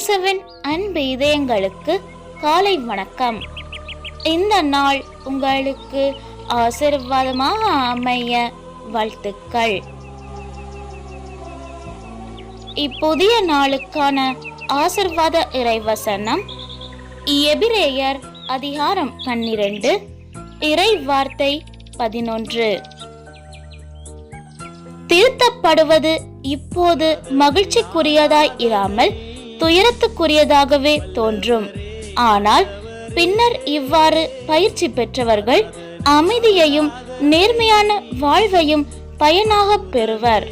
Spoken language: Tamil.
இயேசுவின் அன்பு இதயங்களுக்கு காலை வணக்கம். இந்த நாள் உங்களுக்கு ஆசீர்வாதமாக அமைய வாழ்த்துக்கள். இப்புதிய நாளுக்கான ஆசீர்வாத இறைவசனம் எபிரேயர் அதிகாரம் 12 இறை வார்த்தை 11. திருத்தப்படுவது இப்போது மகிழ்ச்சிக்குரியதாய் இராமல் துயரத்துக்குரியதாகவே தோன்றும். ஆனால் பின்னர் இவ்வாறு பயிற்சி பெற்றவர்கள் அமைதியையும் நேர்மையான வாழ்வையும் பயனாக பெறுவர்.